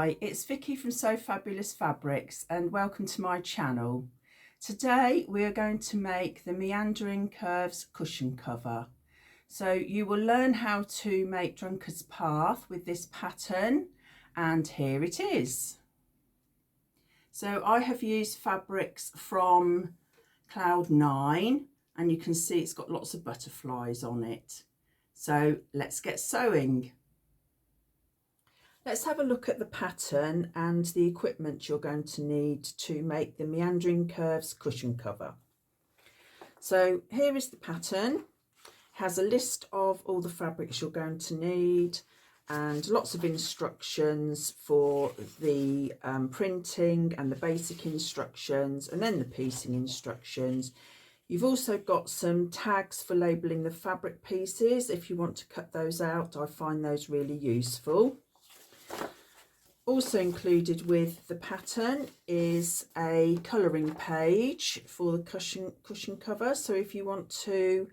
Hi, it's Vicky from So Fabulous Fabrics and welcome to my channel. Today we are going to make the Meandering Curves cushion cover. So you will learn how to make Drunkards Path with this pattern, and here it is. So I have used fabrics from Cloud9 and you can see it's got lots of butterflies on it. So let's get sewing. Let's have a look at the pattern and the equipment you're going to need to make the Meandering Curves cushion cover. So here is the pattern. It has a list of all the fabrics you're going to need and lots of instructions for the printing and the basic instructions, and then the piecing instructions. You've also got some tags for labelling the fabric pieces. If you want to cut those out, I find those really useful. Also included with the pattern is a colouring page for the cushion cover. So if you want to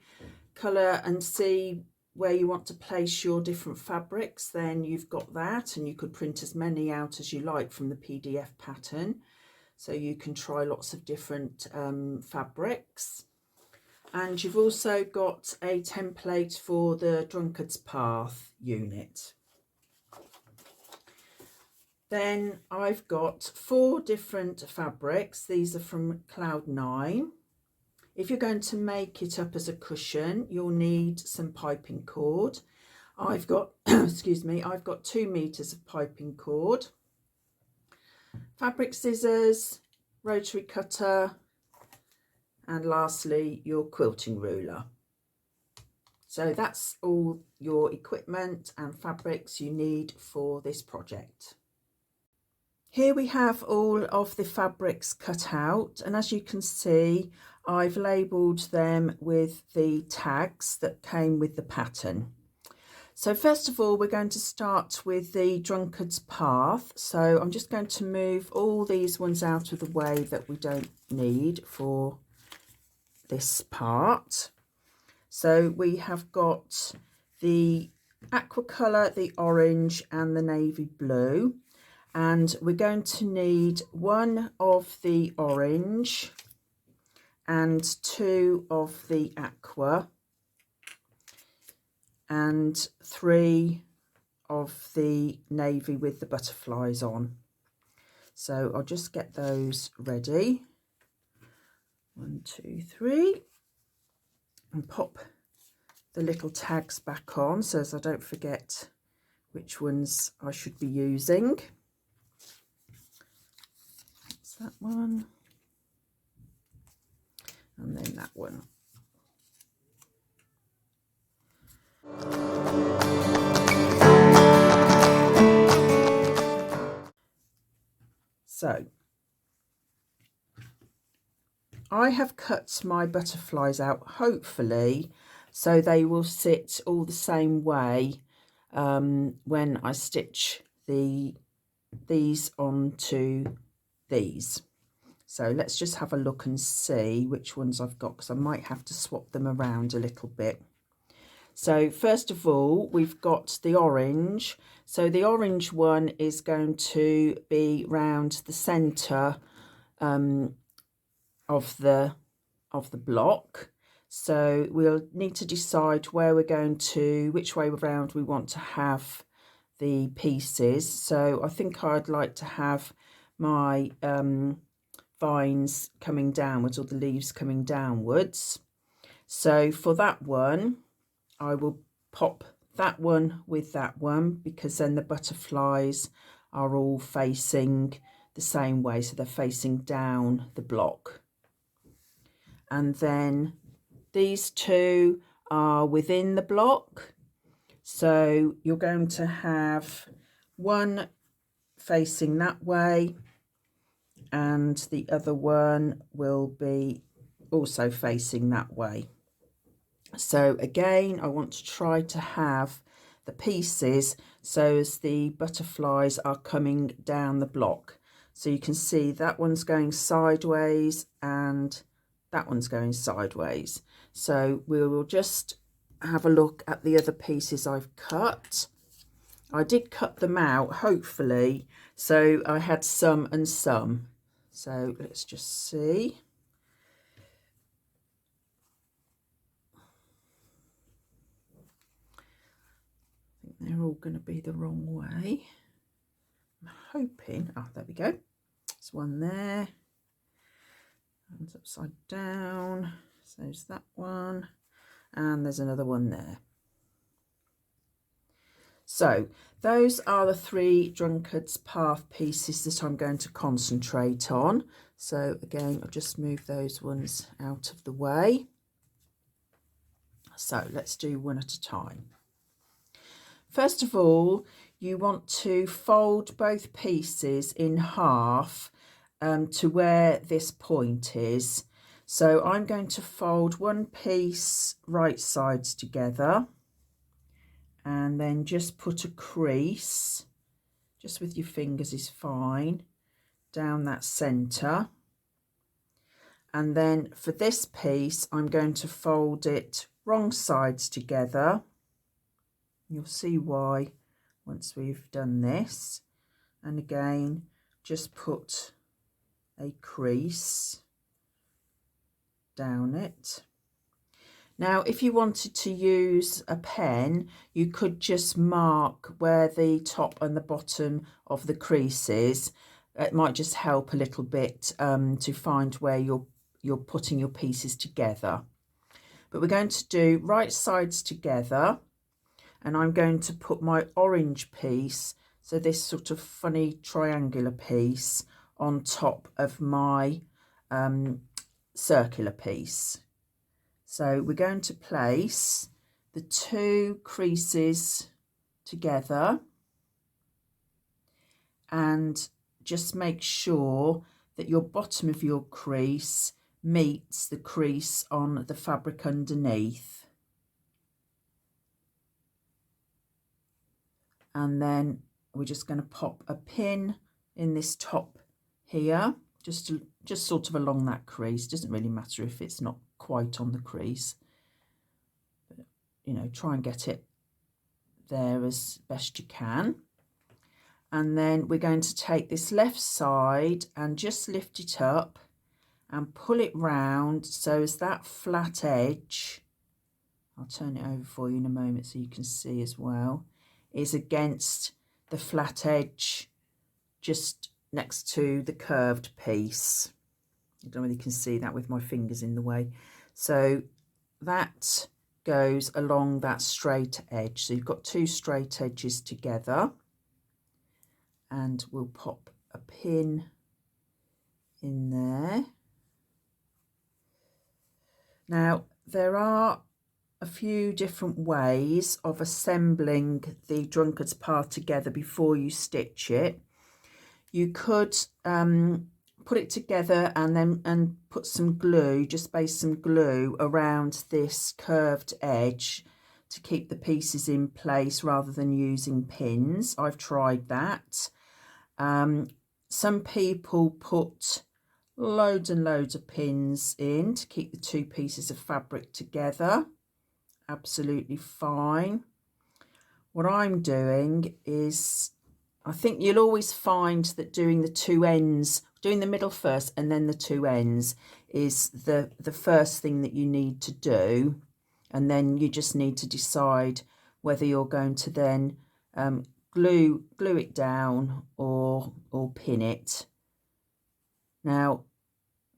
colour and see where you want to place your different fabrics, then you've got that, and you could print as many out as you like from the PDF pattern. So you can try lots of different fabrics. And you've also got a template for the Drunkards Path unit. Then I've got 4 different fabrics. These are from Cloud9. If you're going to make it up as a cushion, you'll need some piping cord. I've got, excuse me, I've got 2 meters of piping cord, fabric scissors, rotary cutter, and lastly your quilting ruler. So that's all your equipment and fabrics you need for this project. Here we have all of the fabrics cut out, and as you can see, I've labelled them with the tags that came with the pattern. So first of all, we're going to start with the Drunkards Path. So I'm just going to move all these ones out of the way that we don't need for this part. So we have got the aqua colour, the orange and the navy blue. And we're going to need 1 of the orange and 2 of the aqua and 3 of the navy with the butterflies on. So I'll just get those ready. 1, 2, 3, and pop the little tags back on so as I don't forget which ones I should be using. That one, and then that one. So I have cut my butterflies out, hopefully, so they will sit all the same way when I stitch these onto these. So let's just have a look and see which ones I've got, because I might have to swap them around a little bit. So first of all, we've got the orange. So the orange one is going to be round the centre of the block. So we'll need to decide where we're going to, which way around we want to have the pieces. So I think I'd like to have my vines coming downwards, or the leaves coming downwards. So for that one, I will pop that one with that one, because then the butterflies are all facing the same way, so they're facing down the block. And then these 2 are within the block, so you're going to have one facing that way and the other one will be also facing that way. So again, I want to try to have the pieces so as the butterflies are coming down the block. So you can see that one's going sideways and that one's going sideways. So we will just have a look at the other pieces I've cut. I did cut them out, hopefully, so I had some and some. So let's just see. I think they're all going to be the wrong way. I'm hoping, oh, there we go. There's one there. Hands upside down. So there's that one. And there's another one there. So those are the 3 Drunkards Path pieces that I'm going to concentrate on. So again, I'll just move those ones out of the way. So let's do one at a time. First of all, you want to fold both pieces in half to where this point is. So I'm going to fold one piece right sides together and then just put a crease, just with your fingers is fine, down that centre. And then for this piece, I'm going to fold it wrong sides together. You'll see why once we've done this. And again, just put a crease down it. Now, if you wanted to use a pen, you could just mark where the top and the bottom of the crease is. It might just help a little bit to find where you're putting your pieces together. But we're going to do right sides together, and I'm going to put my orange piece, so this sort of funny triangular piece, on top of my circular piece. So we're going to place the 2 creases together and just make sure that your bottom of your crease meets the crease on the fabric underneath. And then we're just going to pop a pin in this top here, just sort of along that crease. Doesn't really matter if it's not quite on the crease, but you know, try and get it there as best you can. And then we're going to take this left side and just lift it up and pull it round so as that flat edge, I'll turn it over for you in a moment so you can see as well, is against the flat edge just next to the curved piece. I don't know whether you can see that with my fingers in the way. So that goes along that straight edge. So you've got 2 straight edges together, and we'll pop a pin in there. Now, there are a few different ways of assembling the Drunkards Path together before you stitch it. You could put it together and put some glue, just base some glue around this curved edge to keep the pieces in place rather than using pins. I've tried that. Some people put loads and loads of pins in to keep the 2 pieces of fabric together. Absolutely fine. What I'm doing is, I think you'll always find that doing the 2 ends, doing the middle first and then the 2 ends, is the first thing that you need to do. And then you just need to decide whether you're going to then glue it down or pin it. Now,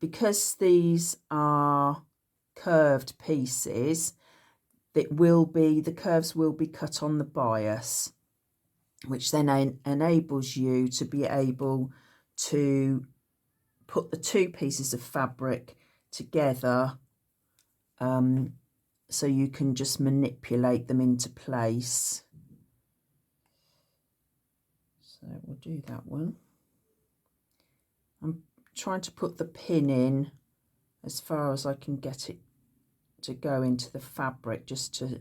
because these are curved pieces, the curves will be cut on the bias, which then enables you to be able to put the 2 pieces of fabric together, so you can just manipulate them into place. So we'll do that one. I'm trying to put the pin in as far as I can get it to go into the fabric, just to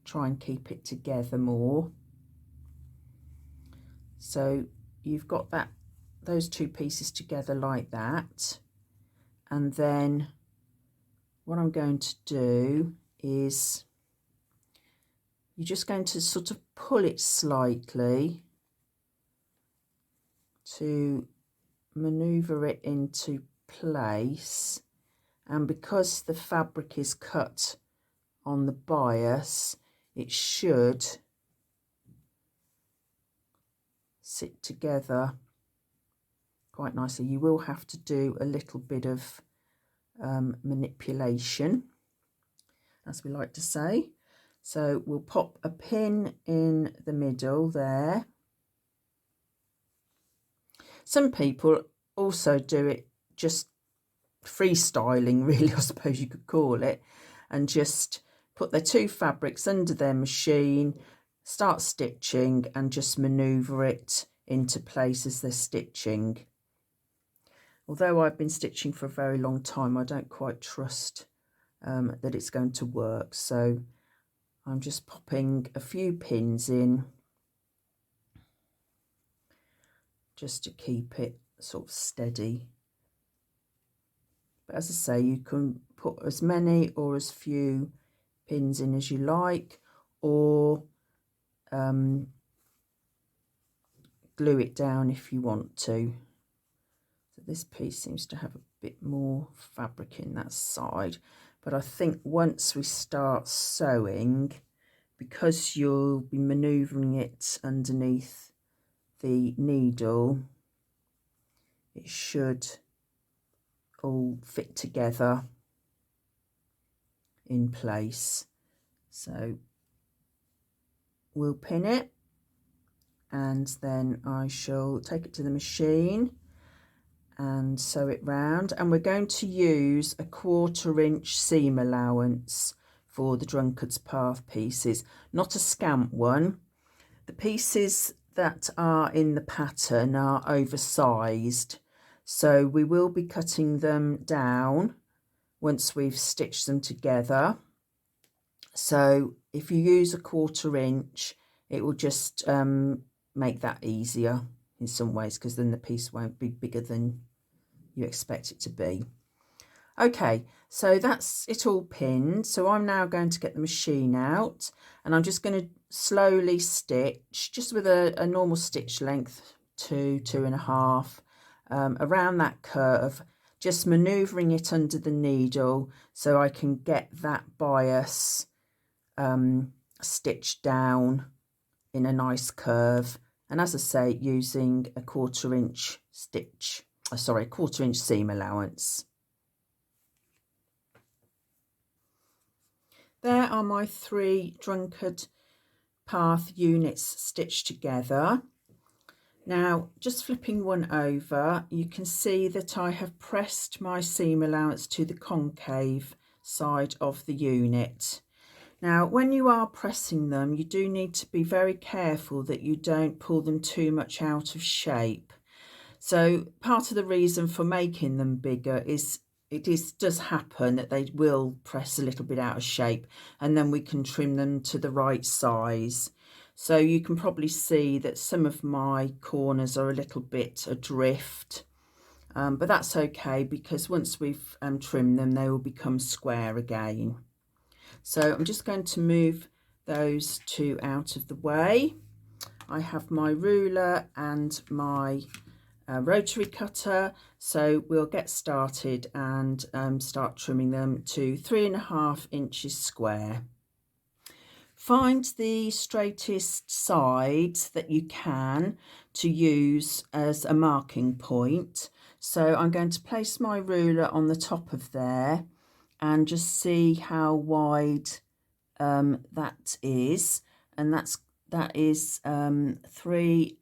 try and keep it together more. So you've got those 2 pieces together like that, and then what I'm going to do is you're just going to sort of pull it slightly to maneuver it into place, and because the fabric is cut on the bias, it should sit together quite nicely. You will have to do a little bit of manipulation, as we like to say. So we'll pop a pin in the middle there. Some people also do it just freestyling, really, I suppose you could call it, and just put their two fabrics under their machine, start stitching and just maneuver it into place as they're stitching. Although I've been stitching for a very long time, I don't quite trust that it's going to work, so I'm just popping a few pins in just to keep it sort of steady. But as I say, you can put as many or as few pins in as you like, or glue it down if you want to. So this piece seems to have a bit more fabric in that side, but I think once we start sewing, because you'll be manoeuvring it underneath the needle, it should all fit together in place. So we'll pin it, and then I shall take it to the machine and sew it round, and we're going to use a 1/4 inch seam allowance for the Drunkards Path pieces, not a scamp one. The pieces that are in the pattern are oversized, so we will be cutting them down once we've stitched them together. So if you use a 1/4 inch, it will just make that easier in some ways, because then the piece won't be bigger than you expect it to be. Okay, so that's it all pinned. So I'm now going to get the machine out, and I'm just going to slowly stitch, just with a normal stitch length, 2.5, around that curve, just manoeuvring it under the needle so I can get that bias stitched down in a nice curve. And as I say, using a 1/4 inch stitch, a 1/4 inch seam allowance. There are my 3 Drunkard Path units stitched together. Now, just flipping one over, you can see that I have pressed my seam allowance to the concave side of the unit. Now, when you are pressing them, you do need to be very careful that you don't pull them too much out of shape. So part of the reason for making them bigger is does happen that they will press a little bit out of shape, and then we can trim them to the right size. So you can probably see that some of my corners are a little bit adrift, but that's okay, because once we've trimmed them, they will become square again. So I'm just going to move those two out of the way. I have my ruler and my rotary cutter, so we'll get started and start trimming them to 3.5 inches square. Find the straightest side that you can to use as a marking point. So I'm going to place my ruler on the top of there and just see how wide that is, and that is 3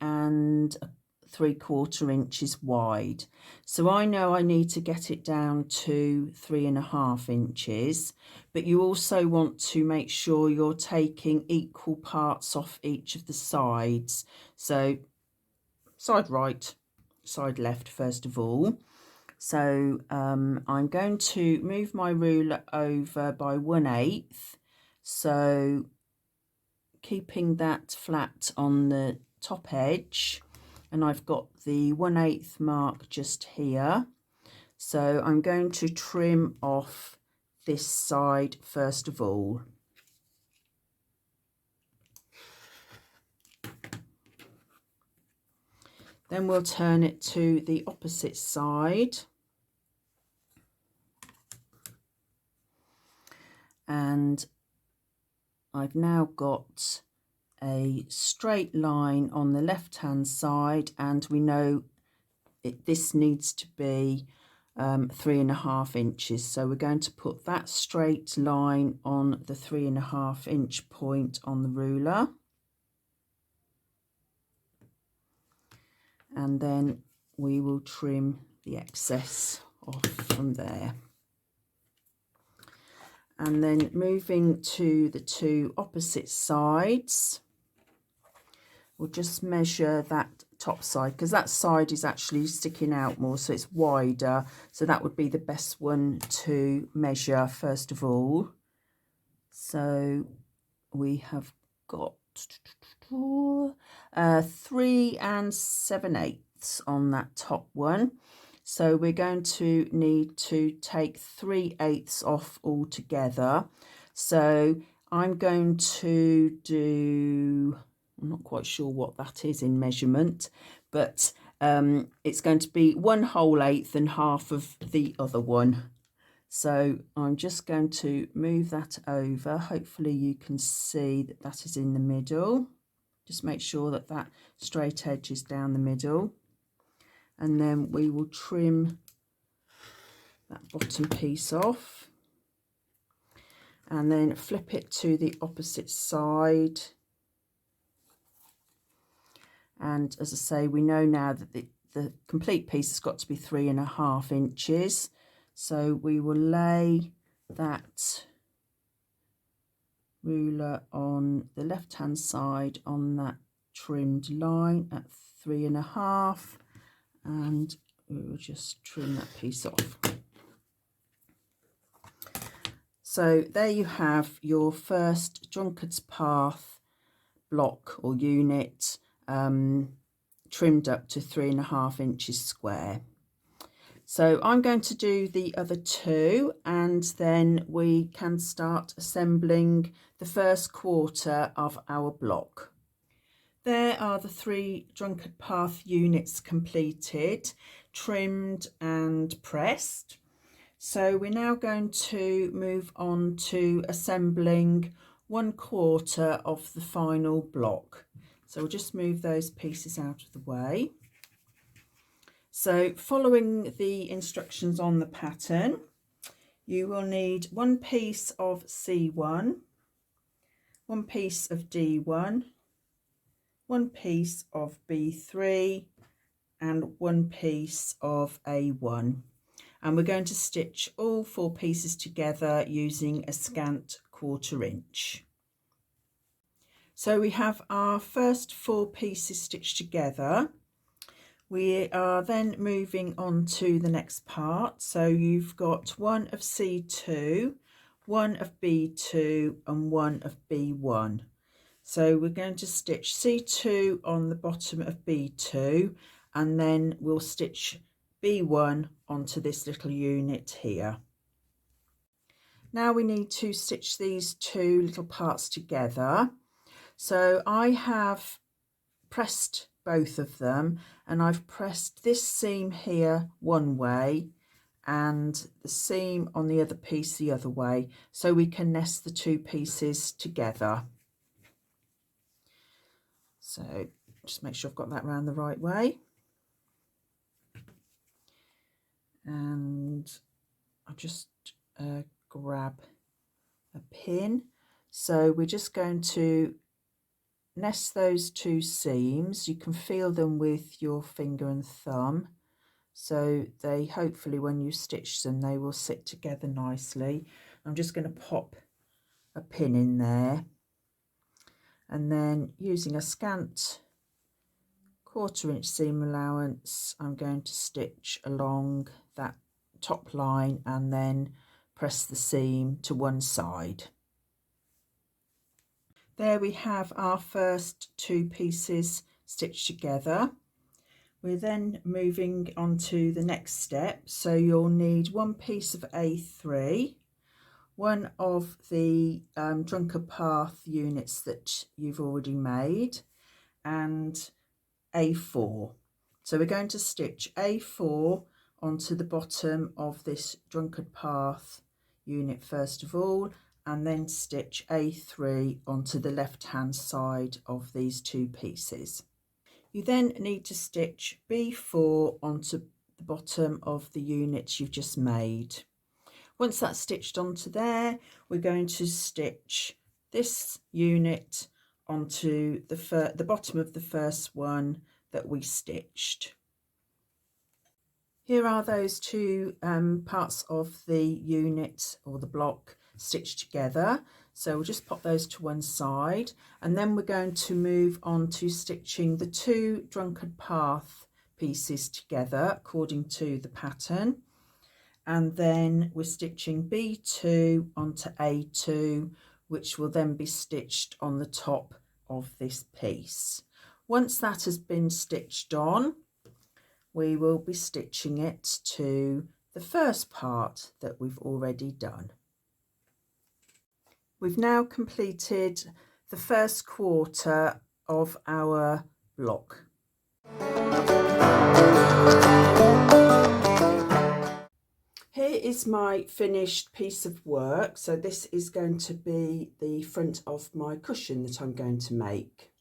3/4 inches wide. So I know I need to get it down to 3.5 inches, but you also want to make sure you're taking equal parts off each of the sides. So side right, side left first of all. So I'm going to move my ruler over by 1/8, so keeping that flat on the top edge, and I've got the 1/8 mark just here. So I'm going to trim off this side first of all. Then we'll turn it to the opposite side. And I've now got a straight line on the left hand side, and we know this needs to be 3.5 inches. So we're going to put that straight line on the 3.5 inch point on the ruler. And then we will trim the excess off from there. And then moving to the two opposite sides, we'll just measure that top side, because that side is actually sticking out more, so it's wider. So that would be the best one to measure first of all. So we have got 3 7/8 on that top one. So we're going to need to take 3/8 off altogether. So I'm going to do, I'm not quite sure what that is in measurement, but it's going to be 1 whole eighth and half of the other one. So I'm just going to move that over. Hopefully you can see that that is in the middle. Just make sure that that straight edge is down the middle. And then we will trim that bottom piece off. And then flip it to the opposite side. And as I say, we know now that the complete piece has got to be 3.5 inches. So we will lay that ruler on the left hand side on that trimmed line at 3.5, and we will just trim that piece off. So there you have your first Drunkards Path block or unit trimmed up to 3.5 inches square. So I'm going to do the other two, and then we can start assembling the first quarter of our block. There are the 3 Drunkard Path units completed, trimmed and pressed. So we're now going to move on to assembling 1/4 of the final block. So we'll just move those pieces out of the way. So following the instructions on the pattern, you will need 1 piece of C1, 1 piece of D1, 1 piece of B3 and 1 piece of A1. And we're going to stitch all 4 pieces together using a scant 1/4 inch. So we have our first 4 pieces stitched together. We are then moving on to the next part. So you've got 1 of C2, 1 of B2 and 1 of B1. So we're going to stitch C2 on the bottom of B2, and then we'll stitch B1 onto this little unit here. Now we need to stitch these 2 little parts together. So I have pressed both of them, and I've pressed this seam here one way and the seam on the other piece the other way, so we can nest the 2 pieces together. So just make sure I've got that round the right way, and I'll just grab a pin. So we're just going to nest those 2 seams. You can feel them with your finger and thumb, so they hopefully when you stitch them they will sit together nicely. I'm just going to pop a pin in there, and then using a scant 1/4 inch seam allowance I'm going to stitch along that top line and then press the seam to one side. There we have our first 2 pieces stitched together. We're then moving on to the next step. So you'll need 1 piece of A3, 1 of the Drunkard Path units that you've already made, and A4. So we're going to stitch A4 onto the bottom of this Drunkard Path unit first of all, and then stitch A3 onto the left hand side of these two pieces. You then need to stitch B4 onto the bottom of the unit you've just made. Once that's stitched onto there, we're going to stitch this unit onto the bottom of the first one that we stitched. Here are those two parts of the unit or the block stitched together. So we'll just pop those to one side, and then we're going to move on to stitching the two Drunkard Path pieces together according to the pattern. And then we're stitching B2 onto A2, which will then be stitched on the top of this piece. Once that has been stitched on, we will be stitching it to the first part that we've already done. We've now completed the first quarter of our block. Here is my finished piece of work. So this is going to be the front of my cushion that I'm going to make.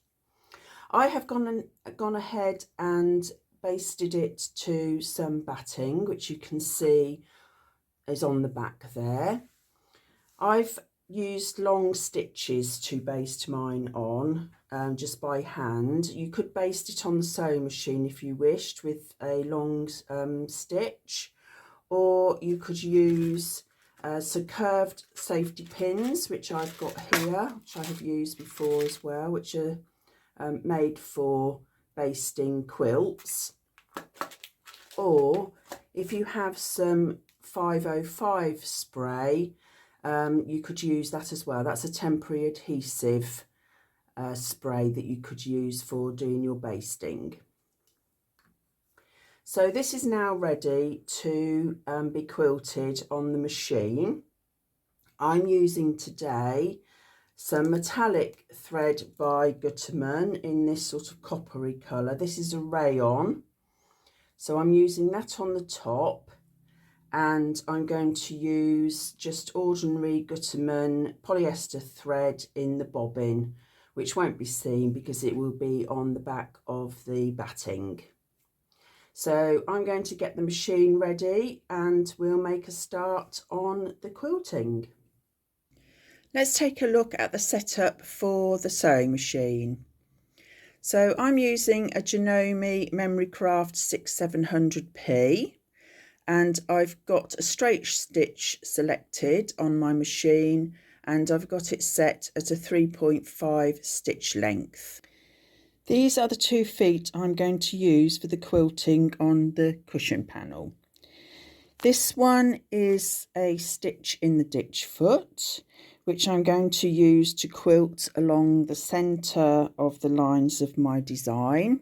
I have gone ahead and basted it to some batting, which you can see is on the back there. I've used long stitches to baste mine on, just by hand. You could baste it on the sewing machine if you wished with a long stitch, or you could use some curved safety pins, which I've got here, which I have used before as well, which are made for basting quilts. Or if you have some 505 spray, you could use that as well. That's a temporary adhesive spray that you could use for doing your basting. So this is now ready to be quilted on the machine. I'm using today some metallic thread by Gutermann in this sort of coppery colour. This is a rayon, so I'm using that on the top, and I'm going to use just ordinary Gutermann polyester thread in the bobbin, which won't be seen because it will be on the back of the batting. So I'm going to get the machine ready and we'll make a start on the quilting. Let's take a look at the setup for the sewing machine. So I'm using a Janome Memorycraft 6700P, and I've got a straight stitch selected on my machine, and I've got it set at a 3.5 stitch length. These are the 2 feet I'm going to use for the quilting on the cushion panel. This one is a stitch in the ditch foot, which I'm going to use to quilt along the centre of the lines of my design.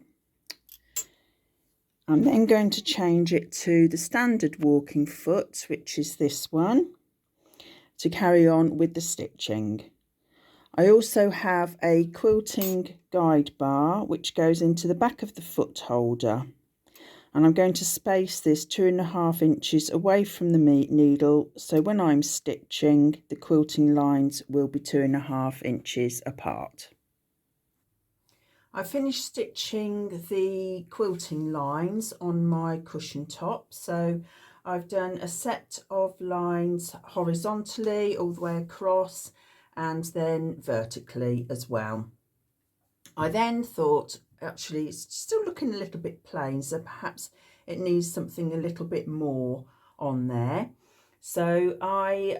I'm then going to change it to the standard walking foot, which is this one, to carry on with the stitching. I also have a quilting guide bar which goes into the back of the foot holder, and I'm going to space this 2.5 inches away from the needle, so when I'm stitching the quilting lines will be 2.5 inches apart. I finished stitching the quilting lines on my cushion top, so I've done a set of lines horizontally all the way across and then vertically as well. I then thought, actually it's still looking a little bit plain, so perhaps it needs something a little bit more on there. So I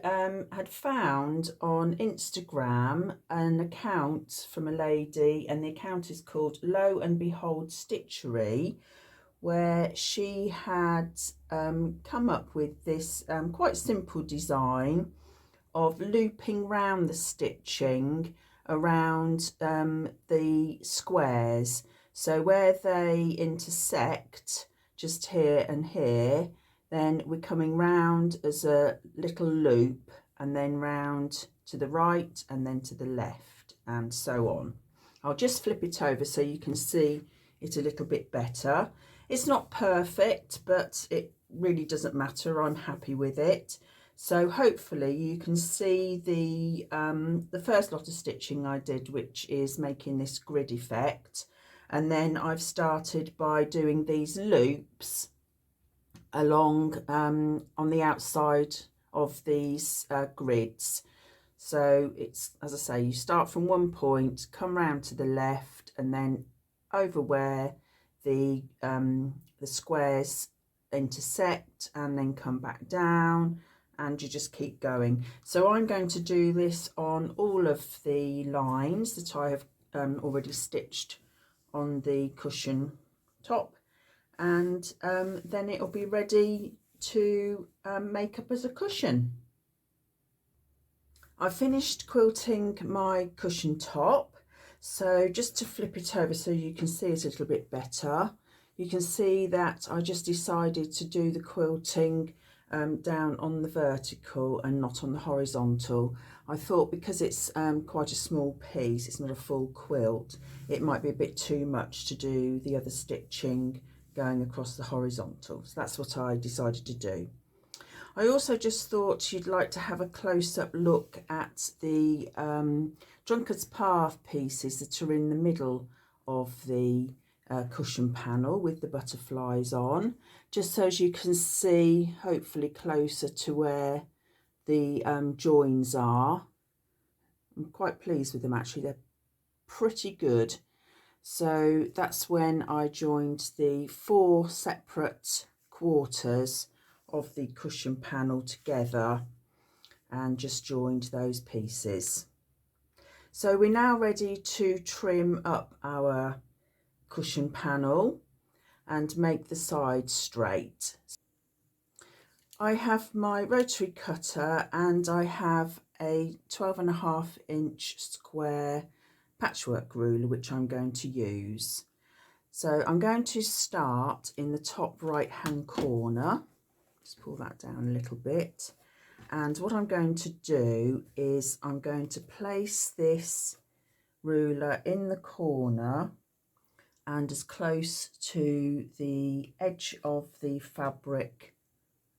had found on Instagram an account from a lady, and the account is called Lo and Behold Stitchery, where she had come up with this quite simple design of looping round the stitching around the squares. So where they intersect, just here and here, then we're coming round as a little loop, and then round to the right and then to the left, and so on. I'll just flip it over so you can see it a little bit better. It's not perfect, but it really doesn't matter. I'm happy with it. So hopefully you can see the first lot of stitching I did, which is making this grid effect. And then I've started by doing these loops along on the outside of these grids. So it's, as I say, you start from one point, come round to the left, and then over where the squares intersect, and then come back down, and you just keep going. So I'm going to do this on all of the lines that I have already stitched on the cushion top, and then it'll be ready to make up as a cushion. I finished quilting my cushion top, so just to flip it over so you can see it a little bit better, you can see that I just decided to do the quilting down on the vertical and not on the horizontal. I thought because it's quite a small piece, it's not a full quilt, it might be a bit too much to do the other stitching going across the horizontal. So that's what I decided to do. I also just thought you'd like to have a close-up look at the Drunkards Path pieces that are in the middle of the cushion panel with the butterflies on, just so as you can see, hopefully closer to where the joins are. I'm quite pleased with them actually, they're pretty good. So that's when I joined the 4 separate quarters of the cushion panel together and just joined those pieces. So we're now ready to trim up our cushion panel and make the sides straight. I have my rotary cutter and I have a 12.5-inch square patchwork ruler which I'm going to use. So I'm going to start in the top right hand corner. Just pull that down a little bit, and what I'm going to do is I'm going to place this ruler in the corner and as close to the edge of the fabric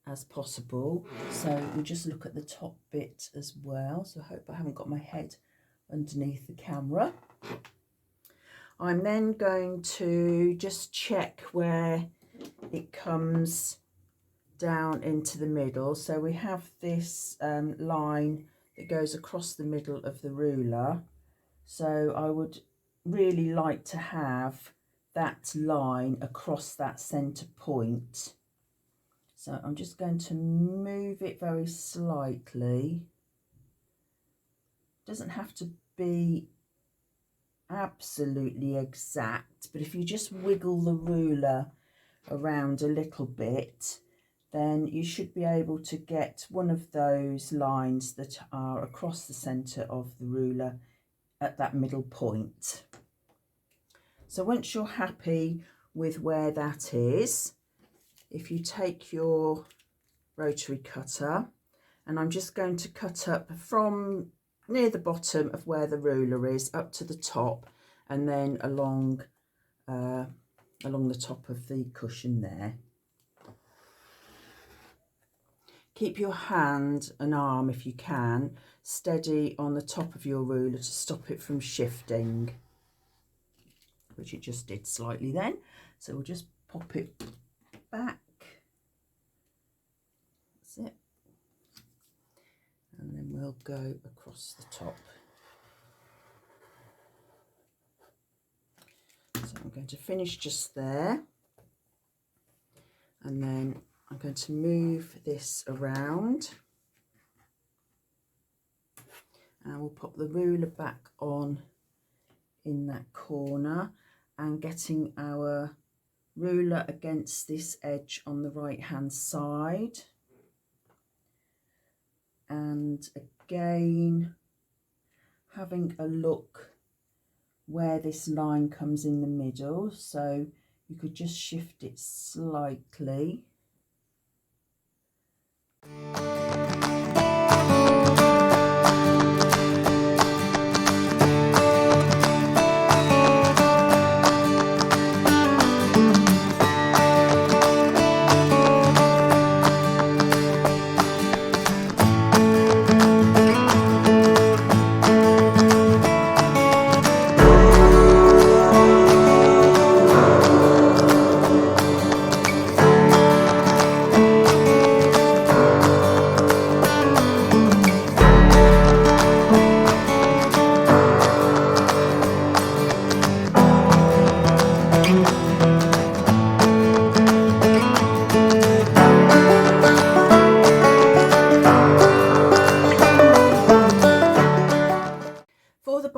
as possible. So we just look at the top bit as well, so I hope I haven't got my head underneath the camera. I'm then going to just check where it comes down into the middle. So we have this line that goes across the middle of the ruler. So I would really like to have that line across that centre point. So I'm just going to move it very slightly. Doesn't have to be absolutely exact, but if you just wiggle the ruler around a little bit, then you should be able to get one of those lines that are across the centre of the ruler at that middle point. So once you're happy with where that is, if you take your rotary cutter, and I'm just going to cut up from near the bottom of where the ruler is up to the top, and then along the top of the cushion there. Keep your hand and arm, if you can, steady on the top of your ruler to stop it from shifting, which it just did slightly then. So we'll just pop it back. That's it. And then we'll go across the top. So I'm going to finish just there, and then I'm going to move this around, and we'll pop the ruler back on in that corner, and getting our ruler against this edge on the right hand side, and again having a look where this line comes in the middle, so you could just shift it slightly.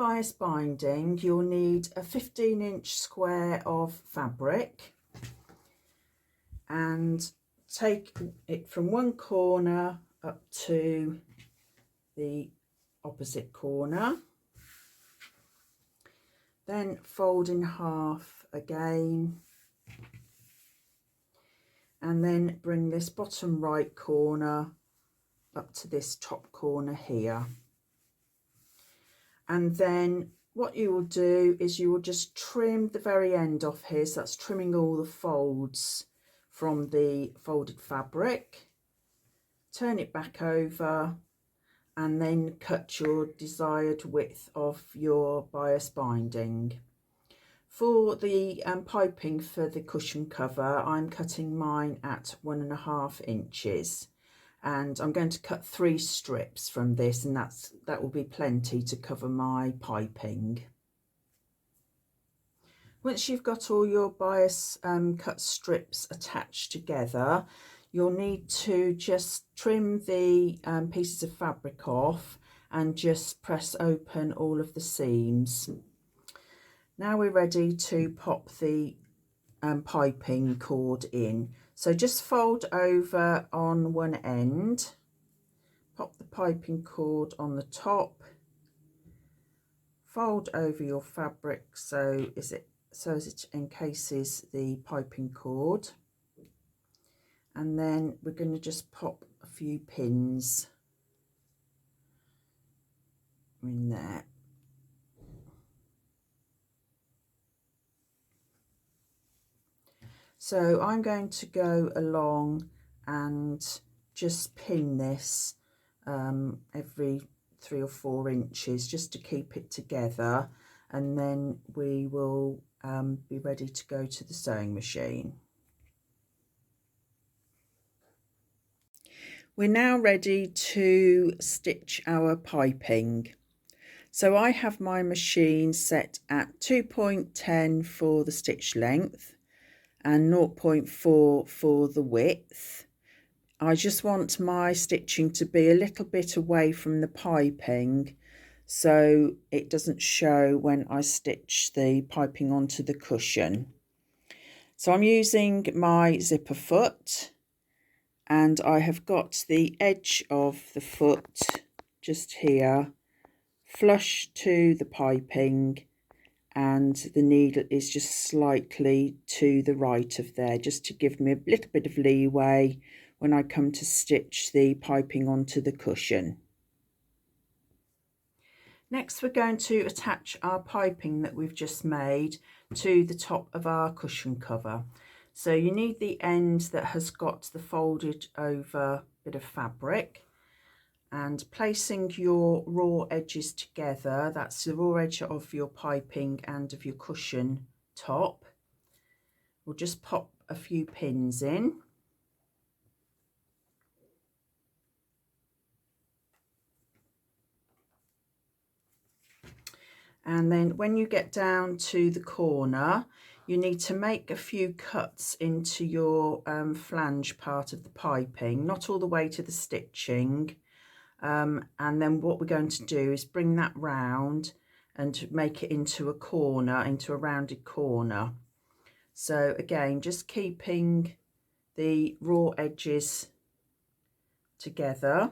bias binding, you'll need a 15-inch square of fabric, and take it from one corner up to the opposite corner, then fold in half again, and then bring this bottom right corner up to this top corner here. And then what you will do is you will just trim the very end off here, so that's trimming all the folds from the folded fabric. Turn it back over and then cut your desired width of your bias binding. For the piping for the cushion cover, I'm cutting mine at 1.5 inches, and I'm going to cut 3 strips from this, and that will be plenty to cover my piping. Once you've got all your bias cut strips attached together, you'll need to just trim the pieces of fabric off and just press open all of the seams. Now we're ready to pop the piping cord in. So just fold over on one end, pop the piping cord on the top, fold over your fabric so as it encases the piping cord, and then we're going to just pop a few pins in there. So I'm going to go along and just pin this every 3 or 4 inches just to keep it together, and then we will be ready to go to the sewing machine. We're now ready to stitch our piping. So I have my machine set at 2.10 for the stitch length and 0.4 for the width. I just want my stitching to be a little bit away from the piping so it doesn't show when I stitch the piping onto the cushion. So I'm using my zipper foot, and I have got the edge of the foot just here flush to the piping, and the needle is just slightly to the right of there, just to give me a little bit of leeway when I come to stitch the piping onto the cushion. Next we're going to attach our piping that we've just made to the top of our cushion cover. So you need the end that has got the folded over bit of fabric, and placing your raw edges together, that's the raw edge of your piping and of your cushion top. We'll just pop a few pins in. And then when you get down to the corner, you need to make a few cuts into your flange part of the piping, not all the way to the stitching. And then what we're going to do is bring that round and make it into a corner, into a rounded corner. So again, just keeping the raw edges together.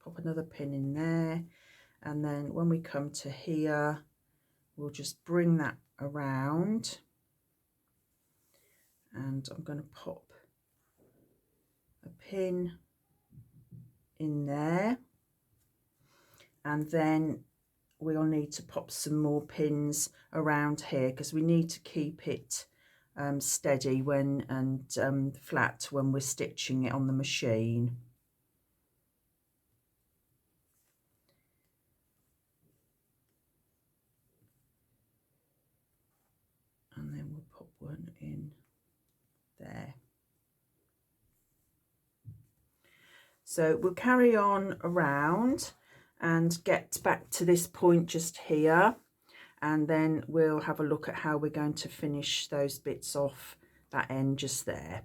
Pop another pin in there, and then when we come to here, we'll just bring that around, and I'm going to pop a pin in there, and then we'll need to pop some more pins around here because we need to keep it steady and flat when we're stitching it on the machine. And then we'll pop one in there. So we'll carry on around and get back to this point just here, and then we'll have a look at how we're going to finish those bits off that end just there.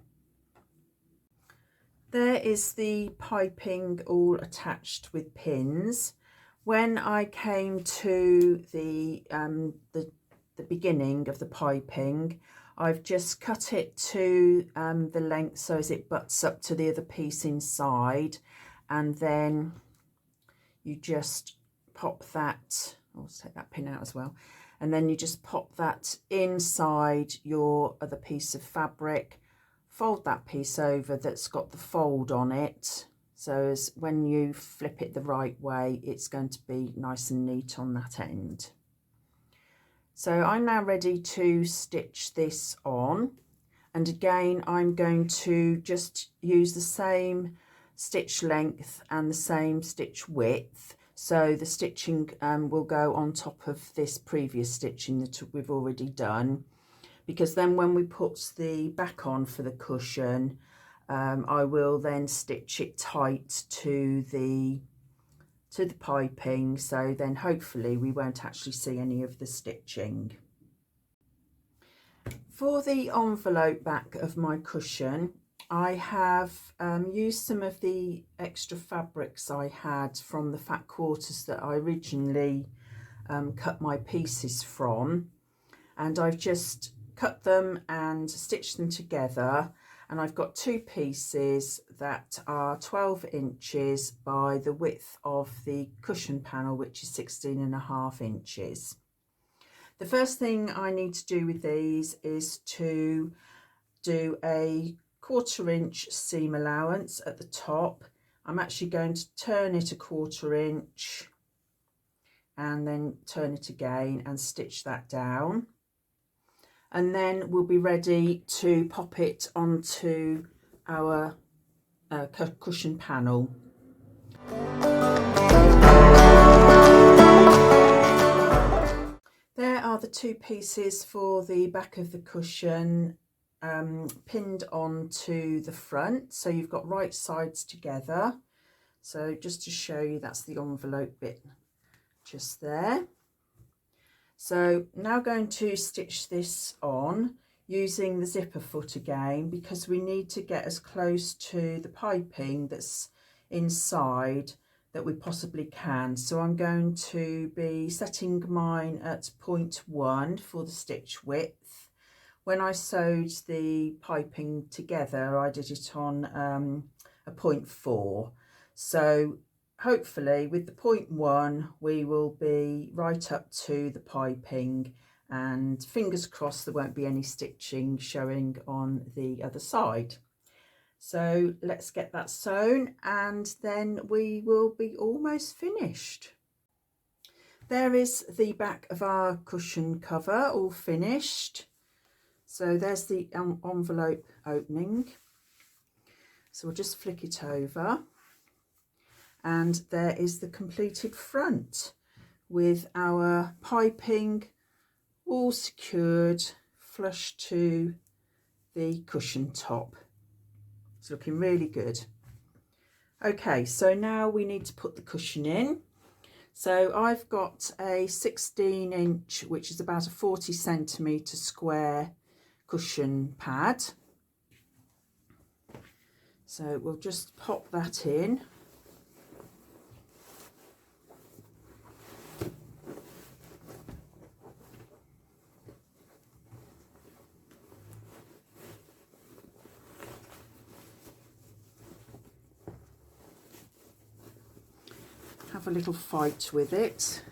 There is the piping all attached with pins. When I came to the beginning of the piping, I've just cut it to the length so as it butts up to the other piece inside, and then you just pop that, I'll take that pin out as well, and then you just pop that inside your other piece of fabric, fold that piece over that's got the fold on it, so as when you flip it the right way, it's going to be nice and neat on that end. So I'm now ready to stitch this on, and again I'm going to just use the same stitch length and the same stitch width, so the stitching will go on top of this previous stitching that we've already done, because then when we put the back on for the cushion, I will then stitch it tight to the piping, so then hopefully we won't actually see any of the stitching. For the envelope back of my cushion, I have used some of the extra fabrics I had from the fat quarters that I originally cut my pieces from, and I've just cut them and stitched them together, and I've got two pieces that are 12 inches by the width of the cushion panel, which is 16.5 inches. The first thing I need to do with these is to do a 1/4 inch seam allowance at the top. I'm actually going to turn it a 1/4 inch and then turn it again and stitch that down, and then we'll be ready to pop it onto our cushion panel. There are the two pieces for the back of the cushion pinned onto the front, so you've got right sides together. So just to show you, that's the envelope bit just there. So now going to stitch this on using the zipper foot again, because we need to get as close to the piping that's inside that we possibly can. So I'm going to be setting mine at 0.1 for the stitch width. When I sewed the piping together, I did it on a 0.4. So hopefully with the 0.1 we will be right up to the piping, and fingers crossed there won't be any stitching showing on the other side. So let's get that sewn and then we will be almost finished. There is the back of our cushion cover all finished. So there's the envelope opening. So we'll just flick it over, and there is the completed front with our piping all secured flush to the cushion top. It's looking really good. Okay, so now we need to put the cushion in. So I've got a 16 inch, which is about a 40 centimetre square cushion pad. So we'll just pop that in. Have a little fight with it.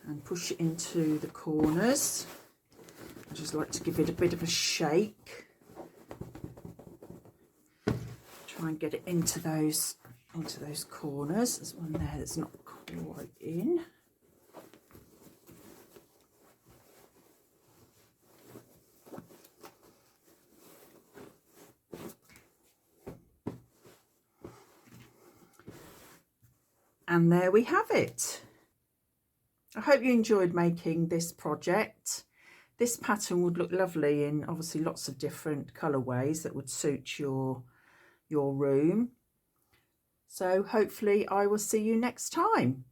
And push it into the corners. I just like to give it a bit of a shake. Try and get it into those corners. There's one there that's not quite in. And there we have it. I hope you enjoyed making this project. This pattern would look lovely in obviously lots of different colourways that would suit your room. So hopefully I will see you next time.